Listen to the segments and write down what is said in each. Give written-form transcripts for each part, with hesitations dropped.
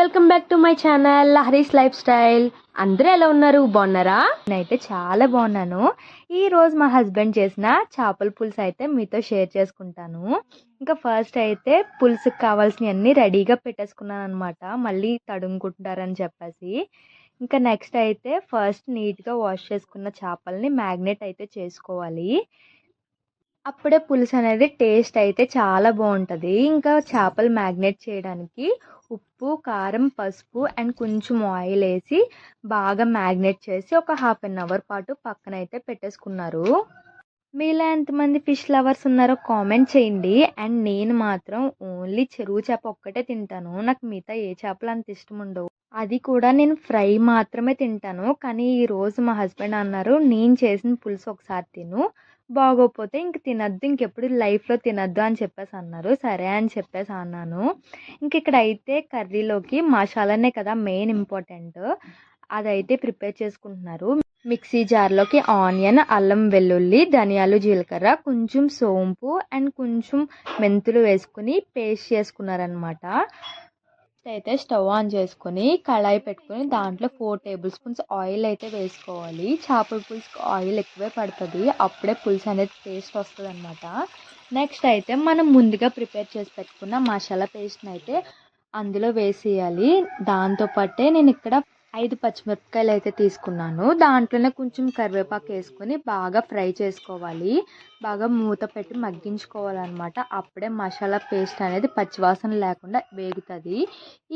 Welcome back to my channel Harish life style. అందరూ ఎలా ఉన్నారు? బాగున్నారా? నేనైతే చాలా బాగున్నాను. ఈ రోజు మా హస్బెండ్ చేసిన చేపల పులుసు అయితే మీతో షేర్ చేసుకుంటాను. ఇంకా ఫస్ట్ అయితే పులుసుకి కావాల్సినవన్నీ రెడీగా పెట్టేసుకున్నాను అనమాట, మళ్ళీ తడుముకుంటారని చెప్పేసి. ఇంకా నెక్స్ట్ అయితే ఫస్ట్ నీట్గా వాష్ చేసుకున్న చేపల్ని మ్యాగ్నేట్ అయితే చేసుకోవాలి. అప్పుడే పులుసు అనేది టేస్ట్ అయితే చాలా బాగుంటుంది. ఇంకా చేపలు మ్యాగ్నేట్ చేయడానికి ఉప్పు, కారం, పసుపు అండ్ కొంచెం ఆయిల్ వేసి బాగా మ్యాగ్నేట్ చేసి ఒక హాఫ్ అన్ అవర్ పాటు పక్కన అయితే పెట్టేసుకున్నారు. మీలో ఎంతమంది ఫిష్ లవర్స్ ఉన్నారో కామెంట్ చేయండి. అండ్ నేను మాత్రం ఓన్లీ చెరువు చేప ఒక్కటే తింటాను. నాకు మిగతా ఏ చేపలు అంత ఇష్టం ఉండవు. అది కూడా నేను ఫ్రై మాత్రమే తింటాను. కానీ ఈరోజు మా హస్బెండ్ అన్నారు, నేను చేసిన పులుసు ఒకసారి తిను, బాగోకపోతే ఇంక తినద్దు, ఇంకెప్పుడు లైఫ్లో తినద్దు అని చెప్పేసి అన్నారు. సరే అని చెప్పేసి అన్నాను. ఇంక ఇక్కడ అయితే కర్రీలోకి మసాలానే కదా మెయిన్ ఇంపార్టెంట్, అదైతే ప్రిపేర్ చేసుకుంటున్నారు. మిక్సీ జార్లోకి ఆనియన్, అల్లం వెల్లుల్లి, ధనియాలు, జీలకర్ర, కొంచెం సోంపు అండ్ కొంచెం మెంతులు వేసుకుని పేస్ట్ చేసుకున్నారనమాట. అయితే స్టవ్ ఆన్ చేసుకొని కళాయి పెట్టుకొని దాంట్లో 4 టేబుల్ స్పూన్స్ ఆయిల్ అయితే వేసుకోవాలి. చేపల పులుసుకి ఆయిల్ ఎక్కువే పడుతుంది, అప్పుడే పులుసు అనేది టేస్ట్ వస్తుంది అనమాట. నెక్స్ట్ అయితే మనం ముందుగా ప్రిపేర్ చేసి పెట్టుకున్న మసాలా పేస్ట్ని అయితే అందులో వేసేయాలి. దాంతోపాటే నేను ఇక్కడ 5 పచ్చిమిరపకాయలు అయితే తీసుకున్నాను. దాంట్లోనే కొంచెం కరివేపాకు వేసుకొని బాగా ఫ్రై చేసుకోవాలి. బాగా మూత పెట్టి మగ్గించుకోవాలన్నమాట. అప్పుడే మసాలా పేస్ట్ అనేది పచ్చివాసన లేకుండా వేగుతుంది.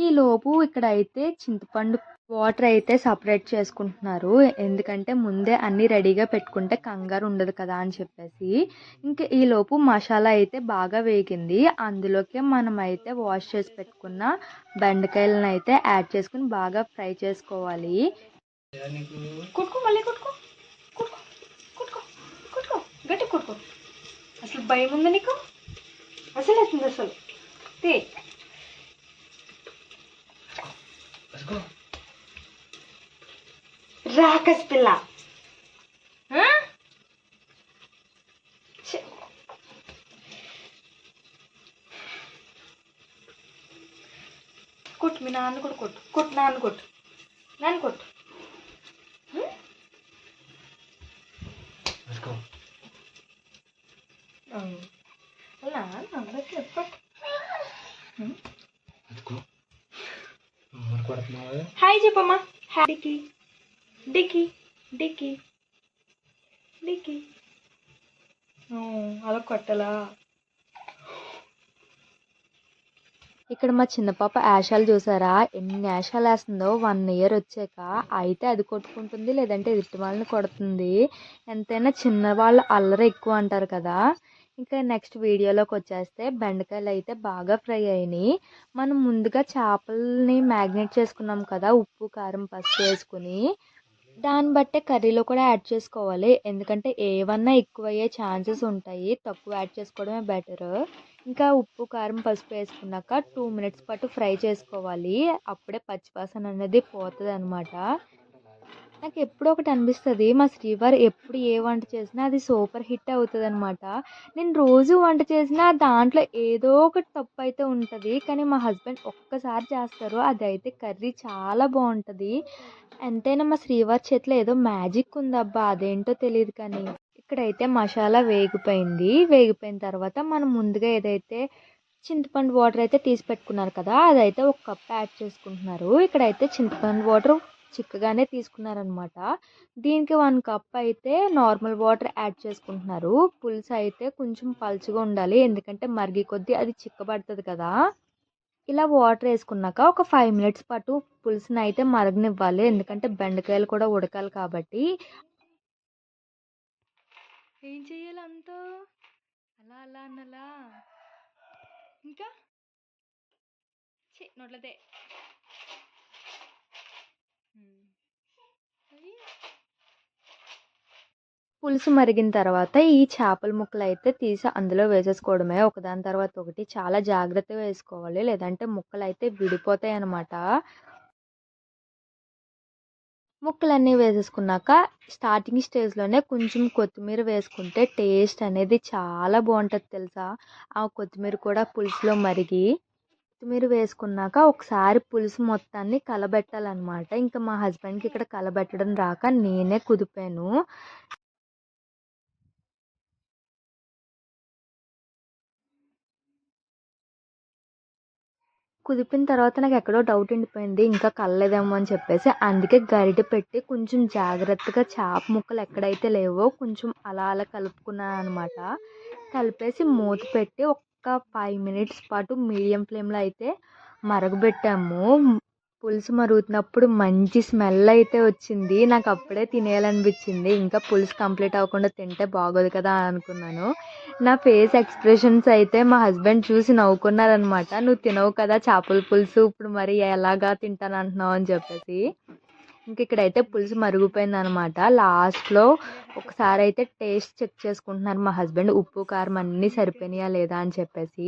ఈలోపు ఇక్కడ అయితే చింతపండు వాటర్ అయితే సపరేట్ చేసుకుంటున్నారు. ఎందుకంటే ముందే అన్నీ రెడీగా పెట్టుకుంటే కంగారు ఉండదు కదా అని చెప్పేసి. ఇంకా ఈలోపు మసాలా అయితే బాగా వేగింది. అందులోకి మనం అయితే వాష్ చేసి పెట్టుకున్న బెండకాయలను అయితే యాడ్ చేసుకుని బాగా ఫ్రై చేసుకోవాలి. గట్టి కొట్టుకో. అసలు భయం ఉంది నీకు? అసలు అవుతుంది అసలు రాకస్ పిల్ల. కొట్టు, మీ నాన్న కూడా కొట్టు. కొట్టు, నాన్న కొట్టు, నాన్న కొట్టు. హాయ్ చెప్పమ్మా. డికి డికి డికి డికి అలా కొట్టలా. ఇక్కడ మా చిన్న పాప యాషాలు చూసారా, ఎన్ని యాషాలు వేస్తుందో. 1 ఇయర్ వచ్చాక అయితే అది కొట్టుకుంటుంది, లేదంటే ఎదుటి వాళ్ళని కొడుతుంది. ఎంతైనా చిన్నవాళ్ళు అల్లరి ఎక్కువ అంటారు కదా. ఇంకా నెక్స్ట్ వీడియోలోకి వచ్చేస్తే బెండకాయలు అయితే బాగా ఫ్రై అయినాయి. మనం ముందుగా చేపల్ని మ్యాగ్నేట్ చేసుకున్నాం కదా, ఉప్పు, కారం, పసుపు వేసుకుని. దాన్ని బట్టే కర్రీలో కూడా యాడ్ చేసుకోవాలి. ఎందుకంటే ఏవన్నా ఎక్కువ అయ్యే ఛాన్సెస్ ఉంటాయి, తక్కువ యాడ్ చేసుకోవడమే బెటర్. ఇంకా ఉప్పు, కారం, పసుపు వేసుకున్నాక 2 మినిట్స్ పాటు ఫ్రై చేసుకోవాలి. అప్పుడే పచ్చివాసన అనేది పోతుంది అనమాట. నాకు ఎప్పుడో ఒకటి అనిపిస్తుంది, మా శ్రీవారు ఎప్పుడు ఏ వంట చేసినా అది సూపర్ హిట్ అవుతుంది అనమాట. నేను రోజు వంట చేసినా దాంట్లో ఏదో ఒకటి తప్పు అయితే ఉంటుంది. కానీ మా హస్బెండ్ ఒక్కసారి చేస్తారు, అదైతే కర్రీ చాలా బాగుంటుంది. ఎంతైనా మా శ్రీవారి చేతిలో ఏదో మ్యాజిక్ ఉందబ్బా, అదేంటో తెలియదు. కానీ ఇక్కడైతే మసాలా వేగిపోయింది. వేగిపోయిన తర్వాత మనం ముందుగా ఏదైతే చింతపండు వాటర్ అయితే తీసి పెట్టుకున్నారు కదా, అదైతే 1 కప్ యాడ్ చేసుకుంటున్నారు. ఇక్కడైతే చింతపండు వాటర్ చిక్కగానే తీసుకున్నారనమాట. దీనికి 1 కప్ అయితే నార్మల్ వాటర్ యాడ్ చేసుకుంటున్నారు. పులుసు అయితే కొంచెం పలుచగా ఉండాలి, ఎందుకంటే మరిగి కొద్దీ అది చిక్కబడుతుంది కదా. ఇలా వాటర్ వేసుకున్నాక ఒక 5 మినిట్స్ పాటు పులుసుని అయితే మరగనివ్వాలి, ఎందుకంటే బెండకాయలు కూడా ఉడకాలి కాబట్టి. ఏం చెయ్యాలి అంతా అలా అలా అన్నలా? ఇంకా నోట్లతే పులుసు మరిగిన తర్వాత ఈ చేపల ముక్కలు అయితే తీసి అందులో వేసేసుకోవడమే, ఒకదాని తర్వాత ఒకటి. చాలా జాగ్రత్తగా వేసుకోవాలి, లేదంటే ముక్కలు అయితే విడిపోతాయి అన్నమాట. ముక్కలన్నీ వేసేసుకున్నాక స్టార్టింగ్ స్టేజ్లోనే కొంచెం కొత్తిమీర వేసుకుంటే టేస్ట్ అనేది చాలా బాగుంటుంది తెలుసా. ఆ కొత్తిమీర కూడా పులుసులో మరిగి కొత్తిమీర వేసుకున్నాక ఒకసారి పులుసు మొత్తాన్ని కలబెట్టాలన్నమాట. ఇంకా మా హస్బెండ్కి ఇక్కడ కలబెట్టడం రాక నేనే కుదిపాను. కుదిపిన తర్వాత నాకు ఎక్కడో డౌట్ ఉండిపోయింది. ఇంకా కలలేదేమో అని చెప్పేసి అందుకే గరిటె పెట్టి కొంచెం జాగ్రత్తగా చేప ముక్కలు ఎక్కడైతే లేవో కొంచెం అలా అలా కలుపుకున్నాను అనమాట. కలిపేసి మూత పెట్టి ఒక్క 5 మినిట్స్ పాటు మీడియం ఫ్లేమ్లో అయితే మరగబెట్టాము. పులుసు మరుగుతున్నప్పుడు మంచి స్మెల్ అయితే వచ్చింది. నాకు అప్పుడే తినేయాలనిపించింది. ఇంకా పులుసు కంప్లీట్ అవ్వకుండా తింటే బాగోదు కదా అనుకున్నాను. నా ఫేస్ ఎక్స్ప్రెషన్స్ అయితే మా హస్బెండ్ చూసి నవ్వుకున్నారనమాట. నువ్వు తినవు కదా చేపల పులుసు, ఇప్పుడు మరి ఎలాగా తింటాను అంటున్నావు అని చెప్పేసి. ఇంక ఇక్కడైతే పులుసు మరిగిపోయిందనమాట. లాస్ట్లో ఒకసారి అయితే టేస్ట్ చెక్ చేసుకుంటున్నారు మా హస్బెండ్, ఉప్పు కారం అన్నీ సరిపోయినాయా లేదా అని చెప్పేసి.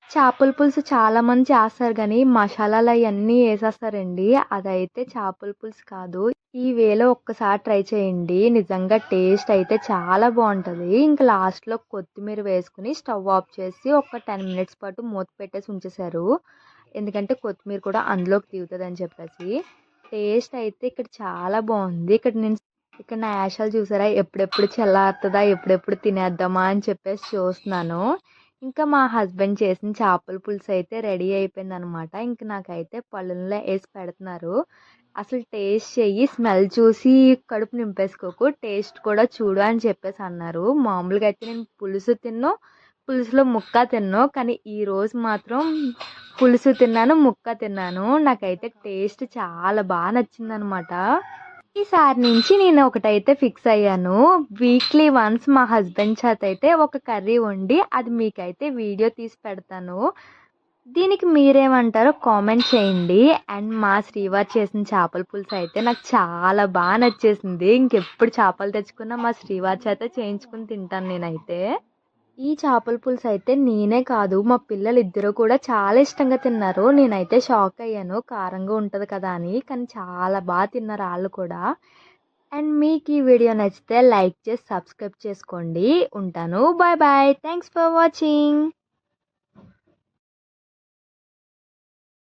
చేపల పులుసు చాలామంది చేస్తారు కానీ మసాలాలు అవన్నీ వేసేస్తారండి. అదైతే చేపల పులుసు కాదు. ఈ వేలో ఒక్కసారి ట్రై చేయండి. నిజంగా టేస్ట్ అయితే చాలా బాగుంటుంది. ఇంకా లాస్ట్లో కొత్తిమీర వేసుకుని స్టవ్ ఆఫ్ చేసి ఒక 10 మినిట్స్ పాటు మూత పెట్టేసి ఉంచేశారు. ఎందుకంటే కొత్తిమీర కూడా అందులోకి దిగుతుంది అని చెప్పేసి. టేస్ట్ అయితే ఇక్కడ చాలా బాగుంది. ఇక్కడ నా యాషాలు చూసారా, ఎప్పుడెప్పుడు చల్లారుతుందా, ఎప్పుడెప్పుడు తినేద్దామా అని చెప్పేసి చూస్తున్నాను. ఇంకా మా హస్బెండ్ చేసిన చేపల పులుసు అయితే రెడీ అయిపోయిందనమాట. ఇంక నాకైతే పళ్ళెంలో వేసి పెడుతున్నారు. అసలు టేస్ట్ చెయ్యి, స్మెల్ చూసి కడుపు నింపేసుకోకు, టేస్ట్ కూడా చూడు అని చెప్పేసి అన్నారు. మామూలుగా అయితే నేను పులుసులో ముక్క తిన్నాను. కానీ ఈరోజు మాత్రం పులుసు తిన్నాను, ముక్క తిన్నాను. నాకైతే టేస్ట్ చాలా బాగా నచ్చిందనమాట. ఈసారి నుంచి నేను ఒకటైతే ఫిక్స్ అయ్యాను. వీక్లీ వన్స్ మా హస్బెండ్ చేత అయితే ఒక కర్రీ వండి అది మీకైతే వీడియో తీసి పెడతాను. దీనికి మీరేమంటారో కామెంట్ చేయండి. అండ్ మా శ్రీవారు చేసిన చేపల పులుసు అయితే నాకు చాలా బాగా నచ్చేసింది. ఇంకెప్పుడు చేపలు తెచ్చుకున్నా మా శ్రీవారి చేత చేయించుకుని తింటాను నేనైతే. ఈ చేపల పులుసు అయితే నేనే కాదు, మా పిల్లలు ఇద్దరు కూడా చాలా ఇష్టంగా తిన్నారు. నేనైతే షాక్ అయ్యాను కారంగా ఉంటుంది కదా అని. కానీ చాలా బాగా తిన్నారు వాళ్ళు కూడా. అండ్ మీకు ఈ వీడియో నచ్చితే లైక్ చేసి సబ్స్క్రైబ్ చేసుకోండి. ఉంటాను. Bye bye. Thanks for watching.